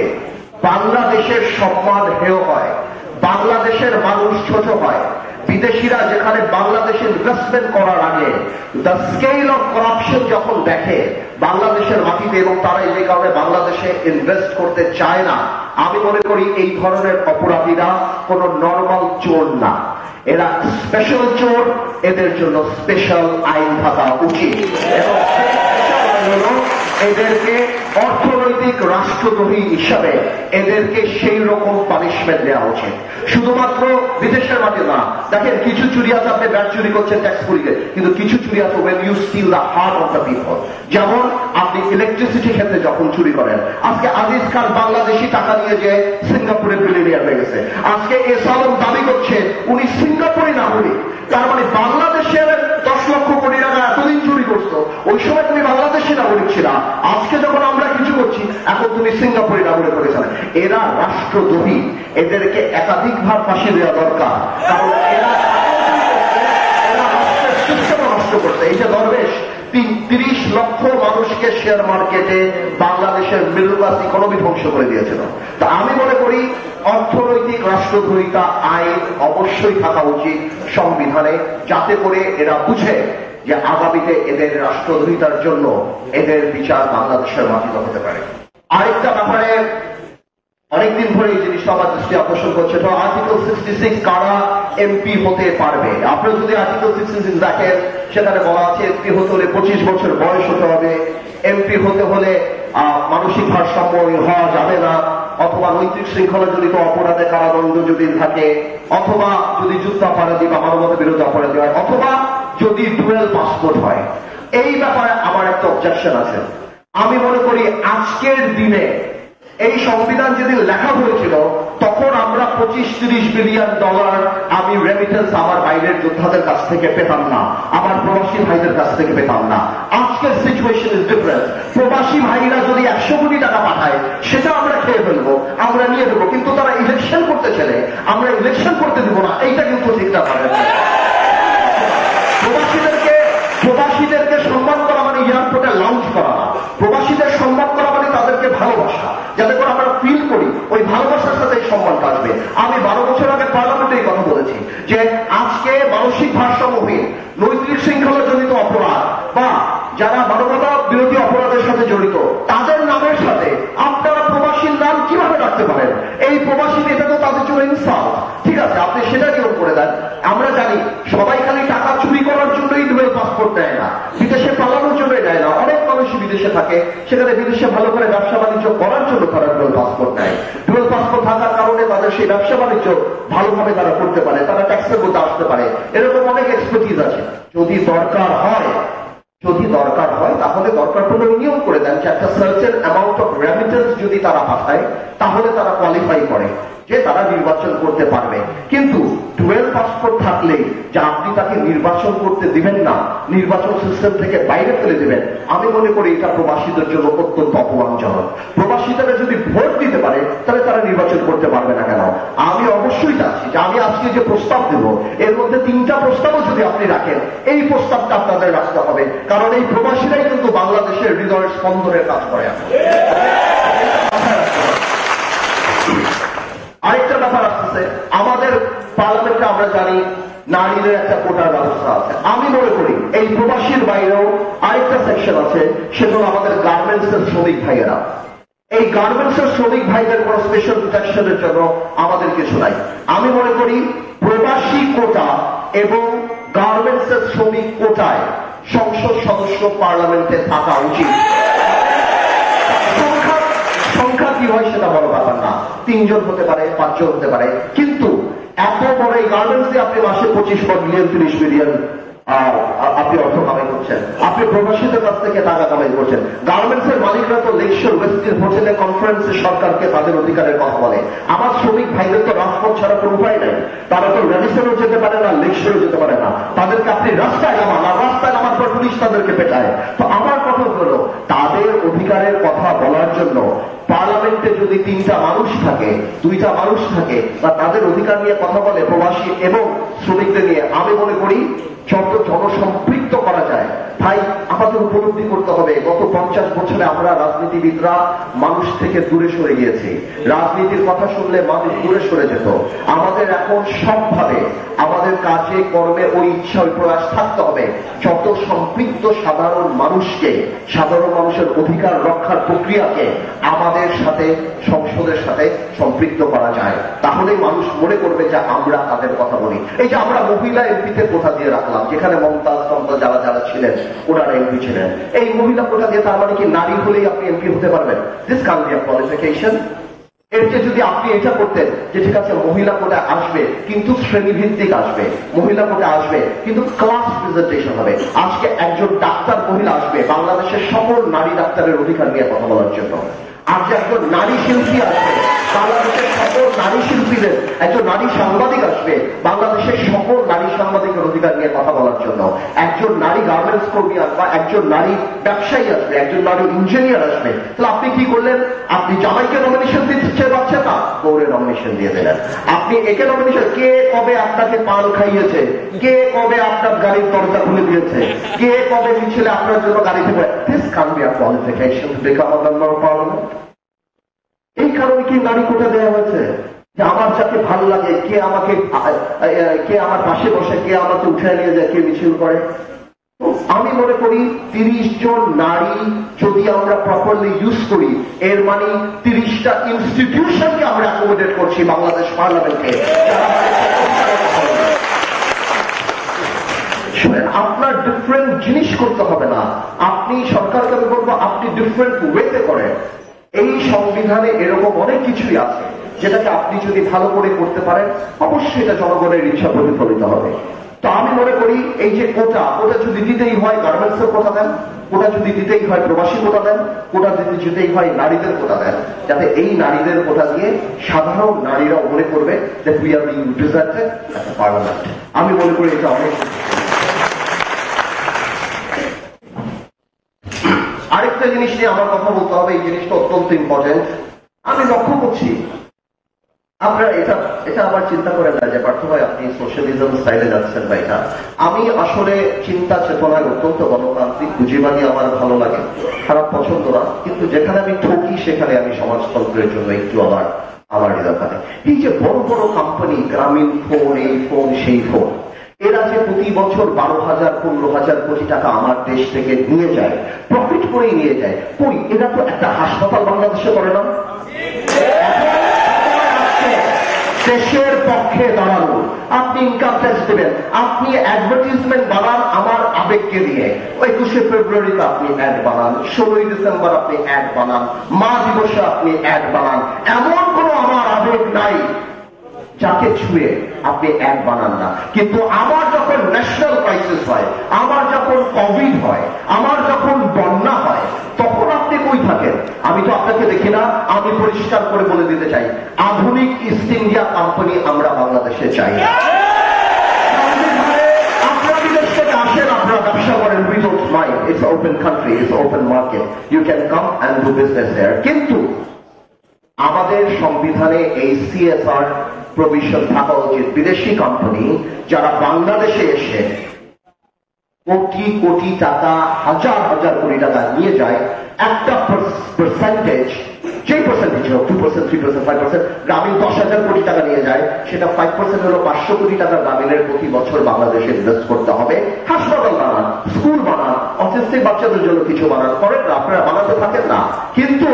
বাংলাদেশের সম্মান হেয় হয়, বাংলাদেশের মানুষ ছোট হয়, বিদেশিরা যেখানে বাংলাদেশে ইনভেস্টমেন্ট করার আগে দ্য স্কেল অফ করাপশন যখন দেখে বাংলাদেশের মাটিতে, এবং তারা এই কারণে বাংলাদেশে ইনভেস্ট করতে চায় না, আমি মনে করি এই ধরনের অপরাধীরা কোন নর্মাল চোর না, এরা স্পেশাল চোর, এদের জন্য স্পেশাল আইন থাকা উচিত এবং এদেরকে অর্থনৈতিক রাষ্ট্রদ্রোহী হিসাবে এদেরকে সেই রকম পানিশমেন্ট দেওয়া উচিত। শুধুমাত্র বিদেশের মাঠে না, দেখেন কিছু চুরি আছে, আপনি ব্যাট চুরি করছেন ট্যাক্স করিয়ে, কিন্তু কিছু চুরি আছে when you steal the heart of the people। যেমন আপনি ইলেকট্রিসিটি ক্ষেত্রে যখন চুরি করেন, আজকে আজিজ খান বাংলাদেশি টাকা নিয়ে যে সিঙ্গাপুরে বিলিয়নিয়ার হয়ে গেছে, আজকে এস আলম দাবি করছে উনি সিঙ্গাপুরে না বলি, তার মানে বাংলাদেশের 10 লক্ষ কোটি টাকা এতদিন চুরি করছো, ওই সময় তুমি বাংলাদেশি নাগরিক ছিল, আজকে যখন আমরা কিছু করছি এখন তুমি সিঙ্গাপুরে নাগরিক করেছ। এরা রাষ্ট্রদ্রোহী, এদেরকে একাধিকবার ফাঁসি দেওয়া দরকার, কারণ এরা রাষ্ট্রের সিস্টেম নষ্ট করছে। এই যে দরবেশ 30 লক্ষ মানুষকে শেয়ার মার্কেটে বাংলাদেশের মিডল ক্লাস ইকোনমি ধ্বংস করে দিয়েছিল। তা আমি মনে করি অর্থনৈতিক রাষ্ট্রদ্রোহিতা আইন অবশ্যই থাকা উচিত সংবিধানে, যাতে করে এরা বুঝে যে আগামীতে এদের রাষ্ট্রদ্রোহিতার জন্য এদের বিচার বাংলাদেশের মাটিতে হতে পারে। আরেকটা ব্যাপারে অনেকদিন ধরে এই জিনিসটা আমার দৃষ্টি আকর্ষণ করছে, তো আর্টিকেল 66 কারা এমপি হতে পারবে। আপনি যদি আর্টিকেল 66 দেখেন, সেখানে বলা আছে এমপি হতে হলে 25 বছর বয়স হতে হবে, এমপি হতে হলে মানসিক ভারসাম্য হওয়া যাবে না, অথবা নৈতিক শৃঙ্খলা জনিত অপরাধে কারাদণ্ড যদি থাকে, অথবা যদি যুদ্ধাপরাধী বা মানবতা বিরোধী অপরাধী হয়, অথবা যদি ডুয়েল পাসপোর্ট হয়। এই ব্যাপারে আমার একটা অবজেকশন আছে। আমি মনে করি আজকের দিনে এই সংবিধান যেদিন লেখা হয়েছিল তখন আমরা 25-30 বিলিয়ন ডলার আমি রেমিটেন্স আমার বাইরের যোদ্ধাদের কাছ থেকে পেতাম না, আমার প্রবাসী ভাইদের কাছ থেকে পেতাম না। আজকের সিচুয়েশন ইজ ডিফারেন্ট। প্রবাসী ভাইরা যদি 100 কোটি টাকা পাঠায় সেটা আমরা খেয়ে ফেলবো, আমরা নিয়ে দেবো, কিন্তু তারা ইলেকশন করতে ছেলে আমরা ইলেকশন করতে দেবো না, এইটা কিন্তু ঠিক না পারে। প্রবাসীদেরকে সম্মান করা মানে এয়ারপোর্টে লঞ্চ করা না, প্রবাসীদের সম্মান করা মানে তাদেরকে ভালোবাসা, যাতে করে আমরা ফিল করি ওই ভালোবাসার সাথে এই সম্মানটা আসবে। আমি 12 বছর আগে পার্লামেন্টে এই কথা বলেছি যে আজকে মানসিক ভারসাম্যহীন, নৈতিক শৃঙ্খলা জনিত অপরাধ বা যারা মানবতা বিরোধী অপরাধের সাথে জড়িত তাদের নামের সাথে আপনারা প্রবাসীর নাম কিভাবে রাখতে পারেন? এই প্রবাসী, এটা তো তাদের জন্য ইনসাল্ট। ঠিক আছে, আপনি সেটা নিয়ম করে দেন। আমরা জানি সবাই খালি টাকা চুরি করার জন্যই ডুয়েল পাসপোর্ট দেয় না, বিদেশে পালানোর জন্য দেয় না। অনেক মানুষই বিদেশে থাকে, সেখানে বিদেশে ভালো করে ব্যবসা বাণিজ্য করার জন্য তারা ডুয়েল পাসপোর্ট নেয়। ডুয়েল পাসপোর্ট থাকার কারণে তাদের সেই ব্যবসা বাণিজ্য ভালোভাবে তারা করতে পারে, তারা ট্যাক্সের মধ্যে আসতে পারে, এরকম অনেক এক্সপার্টিজ আছে। যদি দরকার হয় তাহলে দরকার পড়লে নিয়ম করে দেন যে একটা সার্টেন অ্যামাউন্ট অফ রেমিটেন্স যদি তারা পাঠায় তাহলে তারা কোয়ালিফাই করে যে তারা নির্বাচন করতে পারবে। কিন্তু ডুয়েল পাসপোর্ট থাকলে যে আপনি তাকে নির্বাচন করতে দিবেন না, নির্বাচন সিস্টেম থেকে বাইরে ফেলে দেবেন, আমি মনে করি এটা প্রবাসীদের জন্য অত্যন্ত অপমানজনক। প্রবাসীরা যদি ভোট দিতে পারে তাহলে তারা নির্বাচন করতে পারবে না কেন? আমি অবশ্যই চাচ্ছি যে আমি আজকে যে প্রস্তাব দেব এর মধ্যে 3টা প্রস্তাবও যদি আপনি রাখেন, এই প্রস্তাবটা আপনাদের রাখতে হবে, কারণ এই প্রবাসীরাই কিন্তু বাংলাদেশের হৃদয়ের স্পন্দনের কাজ করে। আরেকটা ব্যাপার আসতেছে, আমাদের পার্লামেন্টে আমরা জানি নারীদের একটা কোটার ব্যবস্থা আছে। আমি মনে করি এই প্রবাসীর বাইরেও আরেকটা সেকশন আছে, সেটা আমাদের গার্মেন্টস এর শ্রমিক ভাইয়েরা। এই গার্মেন্টস এর শ্রমিক ভাইদের কোন স্পেশাল প্রোটেকশনের জন্য আমাদের কিছু নাই। আমি মনে করি প্রবাসী কোটা এবং গার্মেন্টস এর শ্রমিক কোটায় সংসদ সদস্য পার্লামেন্টে থাকা উচিত। সংখ্যা কি হয় সেটা বড় ব্যাপার না, 3 জন হতে পারে, 5 জন হতে পারে, কিন্তু এত বড় এই গার্মেন্টস দিয়ে আপনি মাসে 25 মিলিয়ন 30 মিলিয়ন আপনি অর্থ কামাই করছেন, আপনি প্রবাসীদের কাছ থেকে টাকা কামাই করছেন। গার্মেন্টস এর মালিকরা তো লেকশোর ওয়েস্টের হোটেলে কনফারেন্সে সরকারকে তাদের অধিকারের কথা বলে। আমার শ্রমিক ভাইদের তো রাজপথ ছাড়া কোনো উপায় নেই, তারা তো রেডিসনও যেতে পারে না, লেকশোরও যেতে পারে না, তাদেরকে আপনি রাস্তায় নামান, আর রাস্তায় নামার পর পুলিশ তাদেরকে পেটায়। তো আমার কথা হলো তাদের অধিকারের কথা বলার জন্য পার্লামেন্টে যদি 3টা মানুষ থাকে, 2টা মানুষ থাকে বা তাদের অধিকার নিয়ে কথা বলে প্রবাসী এবং শ্রমিকদের নিয়ে, আমি মনে করি যত জনসম্পৃক্ত করা যায়। ভাই আমাদের উপলব্ধি করতে হবে গত 50 বছরে আমরা রাজনীতিবিদরা মানুষ থেকে দূরে সরে গিয়েছি। রাজনীতির কথা শুনলে মানুষ দূরে সরে যেত। আমাদের এখন সবভাবে আমাদের কাজে কর্মে ওই ইচ্ছা ওই প্রয়াস থাকতে হবে যত সম্পৃক্ত সাধারণ মানুষকে, সাধারণ মানুষের অধিকার রক্ষার প্রক্রিয়াকে আমাদের সাথে সংসদের সাথে সম্পৃক্ত করা যায়। তাহলেই মানুষ মনে করবে যে আমরা তাদের কথা বলি। এই যে আমরা মহিলা এমপিতে কোথা দিয়ে রাখলাম, যেখানে মমতাজ যারা যারা ছিলেন ওনারা এমপি ছিলেন, এই মহিলা কোটা দিয়ে তার মানে কি নারী হলেই আপনি এমপি হতে পারবেন? This can be a qualification. এর যে যদি আপনি এটা করতেন যে ঠিক আছে মহিলা কোটা আসবে কিন্তু শ্রেণীভিত্তিক আসবে, মহিলা কোটা আসবে কিন্তু ক্লাস প্রেজেন্টেশন হবে। আজকে একজন ডাক্তার মহিলা আসবে বাংলাদেশের সকল নারী ডাক্তারের অধিকার নিয়ে কথা বলার জন্য। আর যে একজন নারী শিল্পী আসবে বাংলাদেশের সকল নারী শিল্পীদের, একজন নারী সাংবাদিক আসবে বাংলাদেশের সকল নারী সাংবাদিকের অধিকার নিয়ে কথা বলার জন্য। একজন নারী গার্মেন্টস কর্মী আসবে, একজন নারী ব্যবসায়ী আসবে, একজন নারী ইঞ্জিনিয়ার আসবে। তাহলে আপনি কি করলেন? আপনি জামাইকে নমিনেশন দিতে পারছেন না, বউরে নমিনেশন দিয়ে দিলেন। আপনি একে নমিনেশন, কে কবে আপনাকে পান খাইয়েছে, কে কবে আপনার গাড়ির দরজা খুলে দিয়েছে, কে কবে মিছিলে আপনার জন্য গাড়ি থেকে। This can be a qualification to become a member of parliament. এই কারণে কি নারী কোটা দেওয়া হয়েছে যে আমার যাকে ভালো লাগে, কে আমাকে, কে আমার পাশে বসে, কে আমাকে উঠে নিয়ে যায়, কে মিছিল করে। আমি মনে করি 30 জন নারী যদি আমরা প্রপারলি ইউজ করি, এর মানে 30টা ইনস্টিটিউশনকে আমরা অ্যাকোমোডেট করছি বাংলাদেশ পার্লামেন্টে। আপনার ডিফারেন্ট জিনিস করতে হবে না, আপনি সরকারকে আমি বলবো আপনি ডিফারেন্ট ওয়েতে করেন। এই সংবিধানে এরকম অনেক কিছুই আছে যেটাকে আপনি যদি ভালো করে করতে পারেন অবশ্যই এটা জনগণের ইচ্ছা প্রতিফলিত হবে। তো আমি মনে করি এই যে কোটা যদি দিতেই হয় গার্মেন্টস এর কোটা দেন, কোটা যদি দিতেই হয় প্রবাসী কোটা দেন, কোটা যদি দিতেই হয় নারীদের কোটা দেন, যাতে এই নারীদের কোটা দিয়ে সাধারণ নারীরা মনে করবে যে we are being represented at the parliament. আমি মনে করি এটা অনেক। আরেকটা জিনিস নিয়ে আমার কথা বলতে হবে, এই জিনিসটা অত্যন্ত ইম্পর্টেন্ট। আমি লক্ষ্য করছি আপনারা এটা আবার চিন্তা করে না যে পার্থ ভাই আপনি সোশ্যালিজম স্টাইলে যাচ্ছেন বা এটা। আমি আসলে চিন্তা চেতনায় অত্যন্ত গণতান্ত্রিক, পুঁজিবাদী, আমার ভালো লাগে, খারাপ পছন্দ না, কিন্তু যেখানে আমি ঠকি সেখানে আমি সমাজতন্ত্রের জন্য একটু আমার দরকার। এই যে বড় বড় কোম্পানি, গ্রামীণ ফোন, এই ফোন সেই ফোন, এরা যে প্রতি বছর 12,000 15,000 কোটি টাকা আমার দেশ থেকে নিয়ে যায়, প্রফিট করেই নিয়ে যায়। কই এরা তো একটা হাসপাতাল বাংলাদেশে করে না। দেশের পক্ষে দাঁড়ানো, আপনি ইনকাম ট্যাক্স দেবেন, আপনি অ্যাডভার্টিজমেন্ট বানান আমার আবেগকে দিয়ে। 21শে ফেব্রুয়ারিতে আপনি অ্যাড বানান, 16ই ডিসেম্বর আপনি অ্যাড বানান, মা দিবসে আপনি অ্যাড বানান। এমন কোন আমার আবেগ নাই যাকে ছুঁয়ে আপনি অ্যাড বানান না। কিন্তু আমার যখন ন্যাশনাল ক্রাইসিস হয়, আমার যখন কোভিড হয়, আমার যখন বন্যা হয়, তখন আপনি কই থাকেন? আমি তো আপনাকে দেখি না। আমি পরিষ্কার করে বলে দিতে চাই, আধুনিক ইস্ট ইন্ডিয়া কোম্পানি আমরা বাংলাদেশে চাই। আপনারা বিদেশ থেকে আসেন, আপনারা ব্যবসা করেন, we don't mind, it's open country, it's open market, you can come and do business there. কিন্তু আমাদের সংবিধানে এই CSR প্রভিশন থাকা উচিত। বিদেশি কোম্পানি যারা বাংলাদেশে এসে কোটি কোটি টাকা, হাজার হাজার কোটি টাকা নিয়ে যায়, একটা পার্সেন্টেজ, যে পার্সেন্টেজ হোক, 2%, 3%, 5%, গ্রামীণ 10,000 কোটি টাকা নিয়ে যায়, সেটা 5% হলো 500 কোটি টাকা গ্রামীণের প্রতি বছর বাংলাদেশে ইনভেস্ট করতে হবে। হাসপাতাল বানান, স্কুল বানান, অটিস্টিক বাচ্চাদের জন্য কিছু বানান, করেন না, আপনারা বানাতে থাকেন না। কিন্তু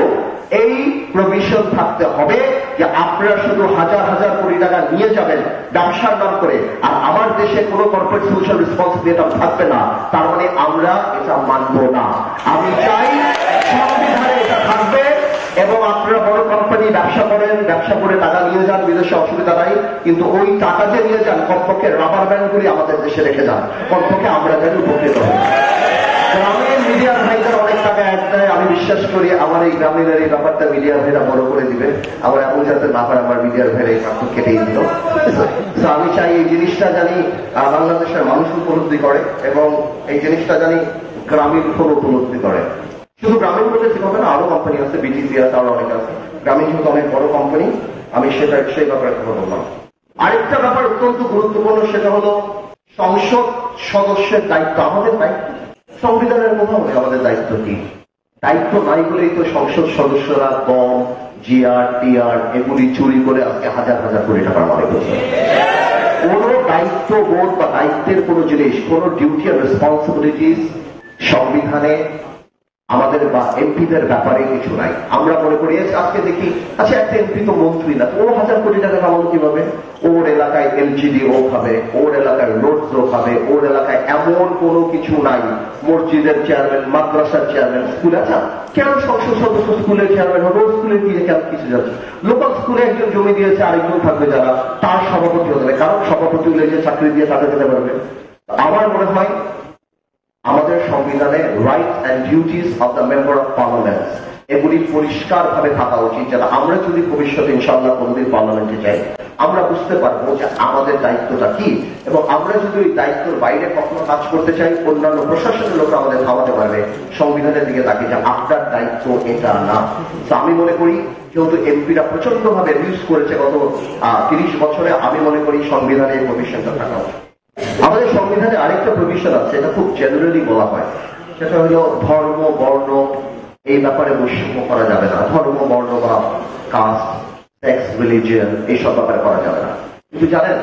এই প্রভিশন থাকতে হবে যে আপনারা শুধু হাজার হাজার কোটি টাকা নিয়ে যাবেন ব্যবসার নাম করে, আর আমার দেশে কোনো কর্পোরেট সোশ্যাল রেসপন্সিবিলিটি থাকবে না। তার মানে আমরা এটা মানব না। আমি চাই সংবিধানে এটা থাকবে এবং আপনারা বড় কোম্পানি ব্যবসা করেন, ব্যবসা করে টাকা নিয়ে যান বিদেশে, অসুবিধা নাই, কিন্তু ওই টাকা যে নিয়ে যান কমপক্ষে রাবার ব্যান্ডগুলি আমাদের দেশে রেখে যান, কমপক্ষে আমরা যেন উপকৃত হই। গ্রামের মিডিয়ার ভাইদের অনেক টাকা অ্যাড দেয়, আমি বিশ্বাস করি আমার এই গ্রামের এই ব্যাপারটা মিডিয়ার ভাইরা বড় করে দিবে। আমার এমন যাতে না হয় আমার মিডিয়ার ভাইরা এই পার্থক্য কেটেই দিল। আমি চাই এই জিনিসটা জানি বাংলাদেশের মানুষ উপলব্ধি করে এবং এই জিনিসটা জানি গ্রামীণ ফোন উপলব্ধি করে। শুধু গ্রামীণ বলে ঠিক হবে না, আরো কোম্পানি আছে, বিটিসি আছে, আরো অনেক আছে। গ্রামীণ কিন্তু অনেক বড় কোম্পানি, আমি সেই ব্যাপারে কথা বললাম। আরেকটা ব্যাপার অত্যন্ত গুরুত্বপূর্ণ, সেটা হলো সংসদ সদস্যের দায়িত্ব। আমাদের দায়িত্ব সংবিধানের কোথাও নেই আমাদের দায়িত্ব কি। দায়িত্ব নাই বলেই তো সংসদ সদস্যরা গম, জিআর, টিআর এগুলি চুরি করে আজকে হাজার হাজার কোটি টাকার মালিক হচ্ছে। কোন দায়িত্ব বোধ বা দায়িত্বের কোন জিনিস, কোন ডিউটি আর রেসপন্সিবিলিটিস সংবিধানে আমাদের বা এমপিদের ব্যাপারে কিছু নাই। আমরা মনে করি আজকে দেখি, আচ্ছা একটা এমপি তো মন্ত্রী না, ও হাজার কোটি টাকা কামানো কিভাবে? ওর এলাকায় এলজিডি ও খাবে, ওর এলাকায় রোডস ও খাবে, ওর এলাকায় এমন কোনো কিছু নাই। মসজিদের চেয়ারম্যান, মাদ্রাসার চেয়ারম্যান, স্কুল, আচ্ছা কেন সংসদ সদস্য স্কুলের চেয়ারম্যান হবে? ও স্কুলে গিয়ে কেন কিছু যাচ্ছে? লোকাল স্কুলে একজন জমি দিয়েছে, আরেকজন থাকবে যারা তার সভাপতি হতে হবে, কারণ সভাপতি হলে যে চাকরি দিয়ে তাদের যেতে পারবে। আমার মনে হয় আমাদের সংবিধানে right and duties of the member of parliament এগুলি পরিষ্কার ভাবে থাকা উচিত, যাতে আমরা যদি ভবিষ্যতে ইনশাআল্লাহ কোনদিন পার্লামেন্টে যাই আমরা বুঝতে পারবো যে আমাদের দায়িত্বটা কি, এবং আমরা যদি ওই দায়িত্বের বাইরে কখনো কাজ করতে চাই অন্যান্য প্রশাসনের লোক আমাদের থামাতে পারবে সংবিধানের দিকে তাকিয়ে যে আপনার দায়িত্ব এটা না। তো আমি মনে করি যেহেতু এমপিরা প্রচন্ড ভাবে ইউজ করেছে গত 30 বছরে, আমি মনে করি সংবিধানে এই প্রভিশনটা থাকা উচিত। আমাদের সংবিধানে আরেকটা প্রভিশন আছে, এটা খুব জেনারেলি বলা হয়, সেটা হলো ধর্ম, বর্ণ এই ব্যাপারে বৈষম্য করা যাবে না। ধর্ম, বর্ণ বা কাস্ট, সেক্স, রিলিজিয়ন এইসব ব্যাপারে করা যাবে না। কিন্তু জানেন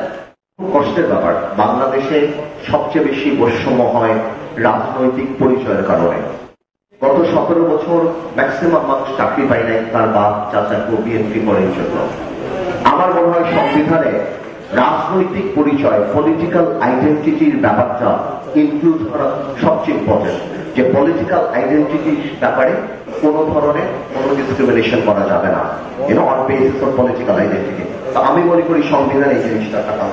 খুব কষ্টের ব্যাপার, বাংলাদেশে সবচেয়ে বেশি বৈষম্য হয় রাজনৈতিক পরিচয়ের কারণে। গত 17 বছর ম্যাক্সিমাম মানুষ চাকরি পায় নাই তার বাপ, চাচা, বিএনপি করার জন্য। আমার মনে হয় সংবিধানে রাজনৈতিক পরিচয়, পলিটিক্যাল আইডেন্টিটির ব্যাপারটা ইনক্লুড করা সবচেয়ে ইম্পর্টেন্ট, যে পলিটিক্যাল আইডেন্টিটির ব্যাপারে কোন ধরনের কোন ডিসক্রিমিনেশন করা যাবে না, on basis of political identity. আমি মনে করি সংবিধান এই জিনিসটা থাকা।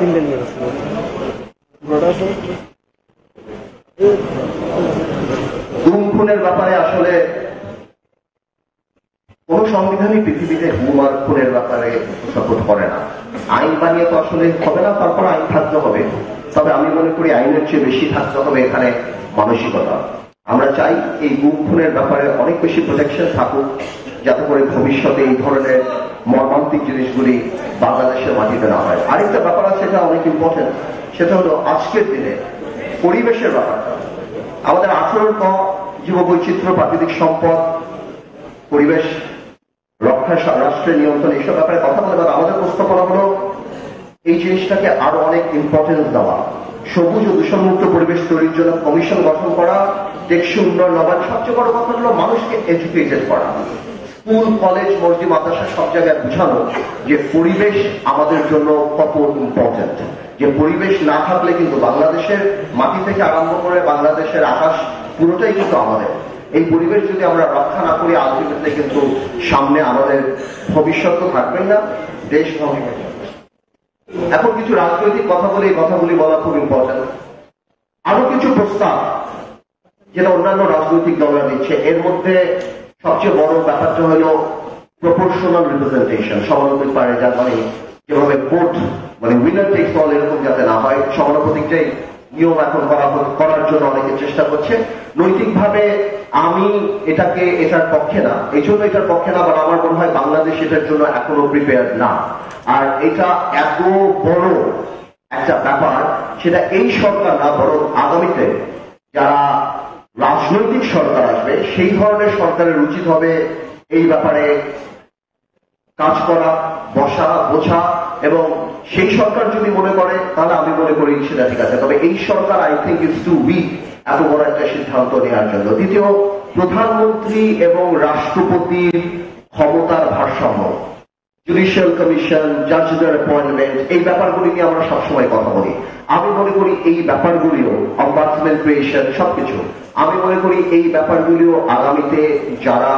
গুম খুনের ব্যাপারে আসলে কোন সংবিধানই পৃথিবীতে গুম আর খুনের ব্যাপারে সাপোর্ট করে না। আইন বানিয়ে তো আসলে হবে না, তারপর আইন থাকতে হবে। তবে আমি মনে করি আইনের চেয়ে বেশি থাকতে হবে এখানে মানসিকতা। আমরা চাই এই গুম খুনের ব্যাপারে অনেক বেশি প্রোটেকশন থাকুক, যাতে করে ভবিষ্যতে এই ধরনের মর্মান্তিক জিনিসগুলি বাংলাদেশের মাটিতে না হয়। আরেকটা ব্যাপার আছে, সেটা অনেক ইম্পর্টেন্ট, সেটা হলো আজকের দিনে পরিবেশের ব্যাপারটা। আমাদের 18 ক জীব বৈচিত্র্য, প্রাকৃতিক সম্পদ, পরিবেশ রক্ষা, রাষ্ট্রের নিয়ন্ত্রণ, এইসব ব্যাপারে কথা বলে আমাদের প্রশ্ন করা হলো এই জিনিসটাকে আরো অনেক ইম্পর্টেন্স দেওয়া, সবুজ ও দূষণমুক্ত পরিবেশ তৈরির জন্য কমিশন গঠন করা, টেকসই উন্নয়ন নবায়ন। সবচেয়ে বড় কথা হলো মানুষকে এডুকেটেড করা, স্কুল, কলেজ, মসজিদ, মাদ্রাসা সব জায়গায় বুঝানো যে পরিবেশ আমাদের জন্য কত ইম্পর্টেন্ট, যে পরিবেশ না থাকলে কিন্তু বাংলাদেশের মাটি থেকে আরম্ভ করে বাংলাদেশের আকাশ পুরোটাই কিন্তু আমাদের। এই পরিবেশ যদি আমরা রক্ষা না করি আলটিমেটলি কিন্তু সামনে আমাদের ভবিষ্যৎ তো থাকবেই না, দেশ ধ্বংস হয়ে যাবে। এখন কিছু রাজনৈতিক কথা বলে এই কথাগুলি বলা খুব ইম্পর্টেন্ট। আরো কিছু প্রস্তাব যেটা অন্যান্য রাজনৈতিক দলরা দিচ্ছে, এর মধ্যে সবচেয়ে বড় ব্যাপারটা হলো প্রপোর্শনাল রিপ্রেজেন্টেশন, সমানুপাতিক পারে, যার মানে যেভাবে ভোট মানে উইনার টেকস অল এরকম যাতে না হয়, সমানুপাতিকটাই নিয়ম এখন করার জন্য অনেকে চেষ্টা করছে। নৈতিকভাবে আমি এটার পক্ষে না, এই জন্য এটার পক্ষে না, বাট আমার মনে হয় বাংলাদেশ এটার জন্য এখনো প্রিপেয়ার না। আর এটা এত বড় একটা ব্যাপার, সেটা এই সরকার না, বরং আগামীতে যারা রাজনৈতিক সরকার আসবে সেই ধরনের সরকারের উচিত হবে এই ব্যাপারে কাজ করা, বসা, বোঝা। এবং সেই সরকার যদি মনে করে তাহলে আমি মনে করি সেটা ঠিক আছে, তবে এই সরকার I think is too weak এত বড় একটা সিদ্ধান্ত নেওয়ার জন্য। দ্বিতীয়, প্রধানমন্ত্রী এবং রাষ্ট্রপতির ক্ষমতার ভারসাম্য, জুডিশিয়াল কমিশন, জাজদের অ্যাপয়েন্টমেন্ট, এই ব্যাপারগুলি নিয়ে আমরা সবসময় কথা বলি। আমি মনে করি এই ব্যাপারগুলিও, অম্বাডসম্যান ক্রিয়েশন, সবকিছু আমি মনে করি এই ব্যাপারগুলিও আগামীতে যারা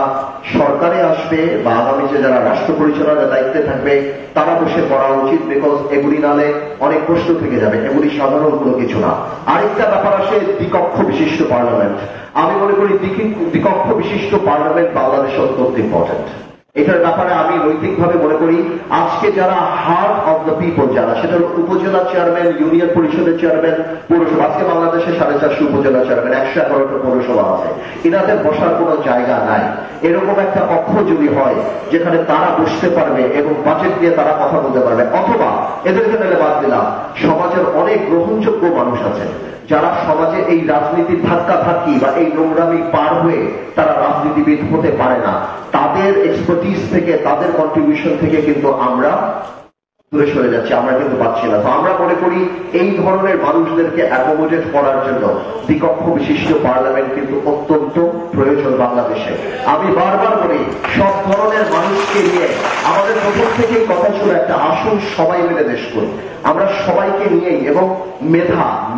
সরকারে আসবে বা আগামীতে যারা রাষ্ট্র পরিচালনার দায়িত্বে থাকবে তারা বসে পড়া উচিত, বিকজ এগুলি নালে অনেক প্রশ্ন থেকে যাবে, এগুলি সাধারণ কোনো কিছু না। আরেকটা ব্যাপার আসে দ্বিকক্ষ বিশিষ্ট পার্লামেন্ট। আমি মনে করি দ্বিকক্ষ বিশিষ্ট পার্লামেন্ট বাংলাদেশে অত্যন্ত ইম্পর্টেন্ট। এটার ব্যাপারে আমি নৈতিকভাবে মনে করি আজকে যারা হার্ট অফ দ্য পিপল, যারা সেটা উপজেলা চেয়ারম্যান, ইউনিয়ন পরিষদের চেয়ারম্যান, পৌরসভা, আজকে বাংলাদেশে 450 উপজেলা চেয়ারম্যান, 111টা পৌরসভা আছে, এনাদের বসার কোনো জায়গা নাই। এরকম একটা কক্ষ যদি হয় যেখানে তারা বসতে পারবে এবং বাজেট নিয়ে তারা কথা বলতে পারবে, অথবা এদেরকে নিলে বাদ দিলাম, সমাজের অনেক গ্রহণযোগ্য মানুষ আছে যারা সমাজে এই রাজনীতির ধাক্কা ধাক্কি বা এই নোংরামি পার হয়ে তারা রাজনীতিবিদ হতে পারে না, তাদের এক্সপার্টিস থেকে, তাদের কন্ট্রিবিউশন থেকে কিন্তু আমরা দূরে সরে যাচ্ছি, আমরা কিন্তু পাচ্ছি না। তো আমরা মনে করি এই ধরনের মানুষদেরকে অ্যাকোমোডেট করার জন্য দ্বিকক্ষ বিশিষ্ট পার্লামেন্ট কিন্তু অত্যন্ত প্রয়োজন বাংলাদেশে। আমি বারবার বলি সব ধরনের মানুষকে নিয়ে আমাদের প্রথম থেকেই কথা ছিল একটা আসুন সবাই মিলে দেশ করি, আমরা সবাইকে নিয়েই, এবং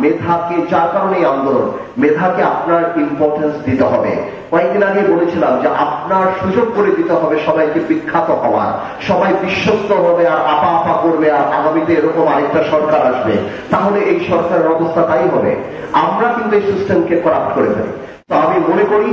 মেধাকে, যার কারণে আন্দোলন, মেধাকে আপনার ইম্পর্টেন্স দিতে হবে। কয়েকদিন আগে বলেছিলাম যে আপনার সুযোগ করে দিতে হবে সবাইকে বিখ্যাত হওয়ার, সবাই বিশ্বস্ত হবে আর আপা আপা করবে, আর আগামীতে এরকম আরেকটা সরকার আসবে, তাহলে এই সরকারের অবস্থা তাই হবে। আমরা কিন্তু এই সিস্টেমকে করাপ্ট করে ফেলি। তো আমি মনে করি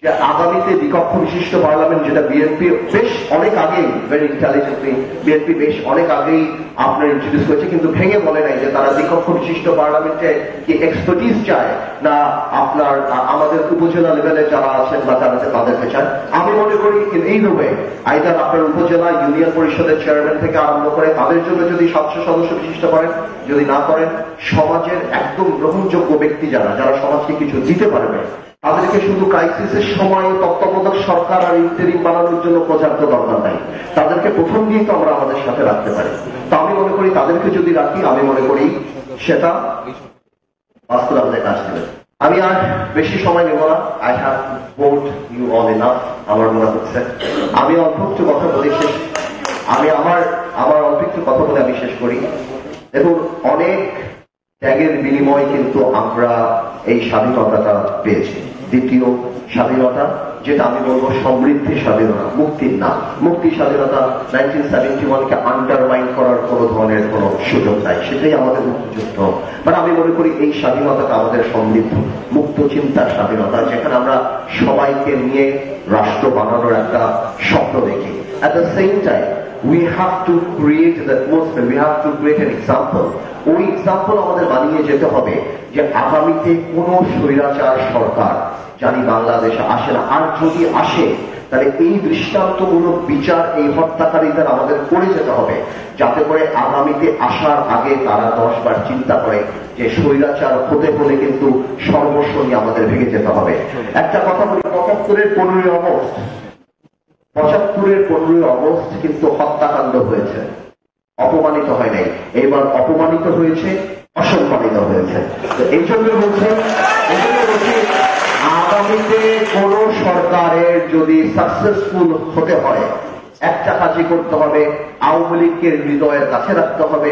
যে আগামীতে দ্বিকক্ষ বিশিষ্ট পার্লামেন্ট, যেটা বিএনপি বেশ অনেক আগেই, ভেরি ইন্টেলিজেন্টলি বিএনপি বেশ অনেক আগেই আপনার ইন্ট্রোডিউস করেছে, কিন্তু ভেঙে বলে নাই যে তারা দ্বিকক্ষ বিশিষ্ট পার্লামেন্টে কি এক্সপার্টিস চায় না আপনার আমাদের উপজেলা লেভেলে যারা আছেন বা যারা তাদেরকে চায়। আমি মনে করি এই রূপে আইদার আপনার উপজেলা, ইউনিয়ন পরিষদের চেয়ারম্যান থেকে আরম্ভ করে তাদের জন্য যদি 700 সদস্য বিশিষ্ট করেন, যদি না করেন সমাজের একদম গ্রহণযোগ্য ব্যক্তি যারা সমাজকে কিছু দিতে পারবে, তাদেরকে শুধু ক্রাইসিসের সময় তত্ত্বাবধায়ক সরকার আর ইন্টারিম বানানোর জন্য পর্যাপ্ত দরকার নাই, তাদেরকে প্রথম দিয়েই তো আমরা আমাদের সাথে রাখতে পারি। তো আমি মনে করি তাদেরকে যদি রাখি, আমি মনে করি সেটা বাস্তবে আমাদের কাজ দেবে। আমি আর বেশি সময় নেব না, I have bored you all enough আমার মনে হচ্ছে। আমি অল্প একটু কথা বলে অল্প একটু কথা বলে আমি শেষ করি। দেখুন, অনেক ত্যাগের বিনিময় কিন্তু আমরা এই স্বাধীনতাটা পেয়েছি। দ্বিতীয় স্বাধীনতা, যেটা আমি বলবো সমৃদ্ধির স্বাধীনতা, মুক্তির না। মুক্তির স্বাধীনতা 1971কে আন্ডারমাইন করার কোনো ধরনের কোনো সুযোগ নাই, সেটাই আমাদের মুক্তিযুদ্ধ। মানে আমি মনে করি এই স্বাধীনতাটা আমাদের সমৃদ্ধ মুক্ত চিন্তার স্বাধীনতা, যেখানে আমরা সবাইকে নিয়ে রাষ্ট্র বানানোর একটা স্বপ্ন দেখি। At the same time, we have to create the atmosphere, we have to create an example. ওই এক্সাম্পল আমাদের বানিয়ে যেতে হবে যে আগামীতে কোন স্বৈরাচার সরকার জানি বাংলাদেশে আসে না, আর যদি আসে তাহলে এই দৃষ্টান্তমূলক বিচার এই হত্যাকারীদের আমাদের করে যেতে হবে, যাতে করে আগামীতে আসার আগে তারা 10 বার চিন্তা করে যে স্বৈরাচার হতে হলে কিন্তু সর্বস্ব নিয়ে আমাদের ভেঙে যেতে হবে। একটা কথা বলি, 75-এর 15ই আগস্ট কিন্তু হত্যাকাণ্ড হয়েছে, অপমানিত হয় নাই। এবার অপমানিত হয়েছে, অসম্মানিত হয়েছে। এই জন্য বলছি আগামীতে কোন সরকারের যদি সাকসেসফুল হতে হয়, একটা কাজই করতে হবে, আওয়ামী লীগকে হৃদয়ের কাছে রাখতে হবে,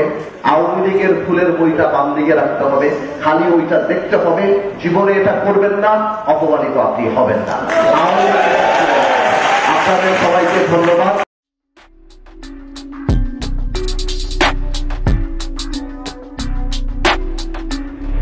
আওয়ামী লীগের ফুলের বইটা বাম দিকে রাখতে হবে, খালি ওইটা দেখতে হবে। জীবনে এটা করবেন না, অপমানিত আপনি হবেন না। আপনাদের সবাইকে ধন্যবাদ।